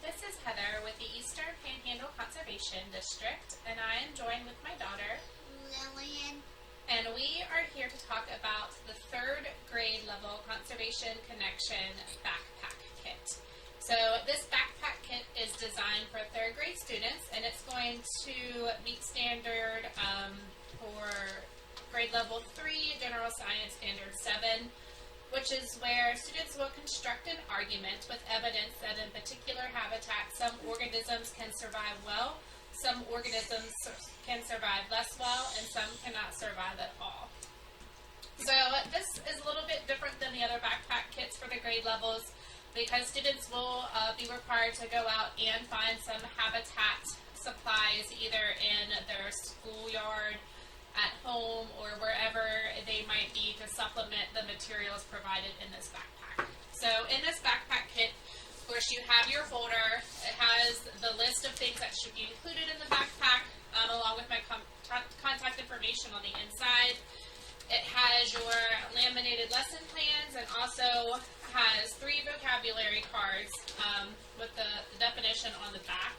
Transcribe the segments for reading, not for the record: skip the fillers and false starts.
This is Heather with the Eastern Panhandle Conservation District, and I am joined with my daughter, Lillian. and we are here to talk about the third grade level Conservation Connection backpack kit. So this backpack kit is designed for third grade students, and it's going to meet standard for grade level 3, General Science Standard 7, which is where students will construct an argument with evidence that in particular habitats, some organisms can survive well, some organisms can survive less well, and some cannot survive at all. So this is a little bit different than the other backpack kits for the grade levels because students will be required to go out and find some habitat supplies either in their schoolyard, at home, or wherever they might be to supplement the materials provided in this backpack. So in this backpack kit, of course, you have your folder. It has the list of things that should be included in the backpack, along with my contact information on the inside. It has your laminated lesson plans and also has 3 vocabulary cards with the definition on the back.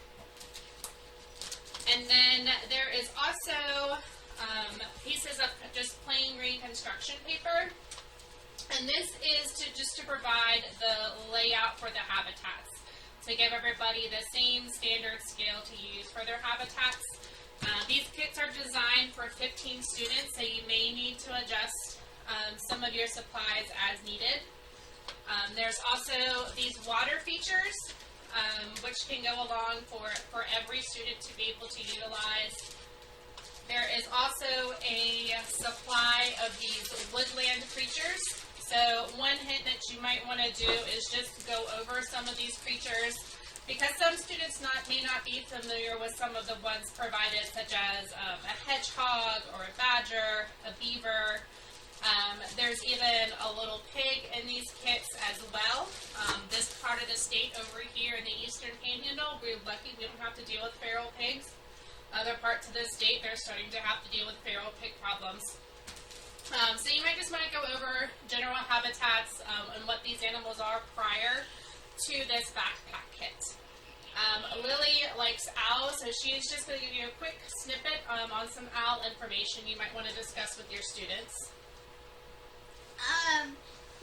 And then there is also pieces of just plain green construction paper, and this is to provide the layout for the habitats, to give everybody the same standard scale to use for their habitats. These kits are designed for 15 students, so you may need to adjust some of your supplies as needed. There's also these water features, which can go along for every student to be able to utilize. There is also a supply of these woodland creatures. So one hint that you might want to do is just go over some of these creatures because some students may not be familiar with some of the ones provided, such as a hedgehog or a badger, a beaver. There's even a little pig in these kits as well. This part of the state over here in the Eastern Panhandle, we're lucky we don't have to deal with feral pigs. Other parts of the state, they're starting to have to deal with feral pig problems. So you might just want to go over general habitats and what these animals are prior to this backpack kit. Lily likes owls, so she's just going to give you a quick snippet on some owl information you might want to discuss with your students.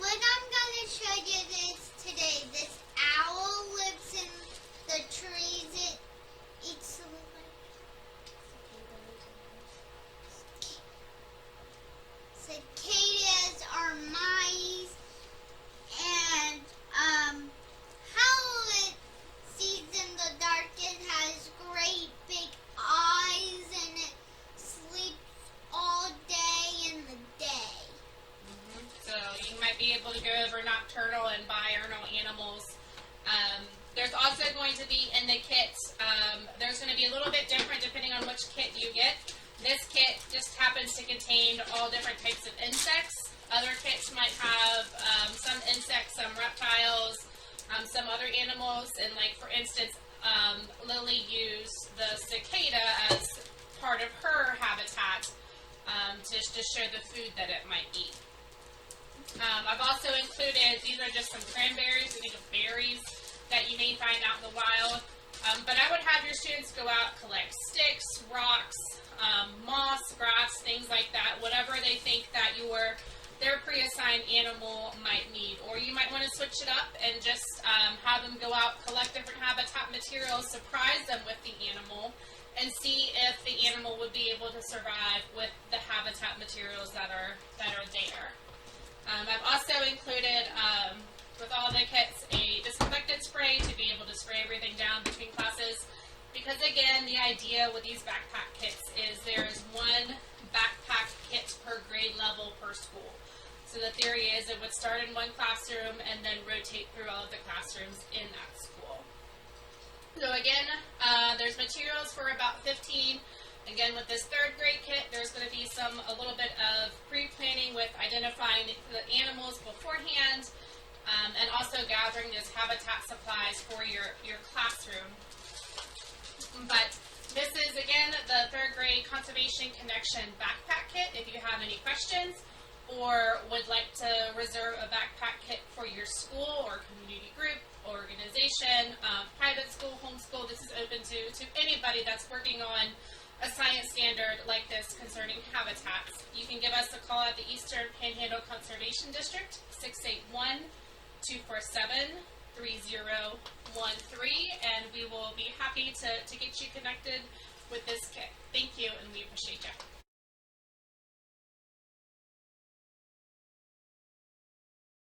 What I'm going to show you today, this owl lives in the trees. It eats the cicadas are mice, and how it sees in the dark, it has great big eyes, and it sleeps all day in the day. So you might be able to go over nocturnal and diurnal animals. There's also going to be in the kit, there's going to be a little bit different depending on which kit you get. This kit just happens to contain all different types of insects. Other kits might have some insects, some reptiles, some other animals, and like for instance, Lily used the cicada as part of her habitat to show the food that it might eat. I've also included, these are just some cranberries, these are berries that you may find out in the wild. But I would have your students go out, collect sticks, rocks, moss, grass, things like that, whatever they think that their pre-assigned animal might need. Or you might want to switch it up and just have them go out, collect different habitat materials, surprise them with the animal, and see if the animal would be able to survive with the habitat materials that are there. I've also included, with all the kits, a disinfectant spray to be able to spray everything down between classes. Because again, the idea with these backpack kits is there is one backpack kit per grade level per school. So the theory is it would start in one classroom and then rotate through all of the classrooms in that school. So again, there's materials for about 15. Again, with this third grade kit, there's going to be a little bit of pre-planning with identifying the animals beforehand, and also gathering those habitat supplies for your classroom. But this is, again, the third grade Conservation Connection backpack kit. If you have any questions or would like to reserve a backpack kit for your school or community group, organization, private school, to anybody that's working on a science standard like this concerning habitats. You can give us a call at the Eastern Panhandle Conservation District, 681-247-3013, and we will be happy to get you connected with this kit. Thank you, and we appreciate you.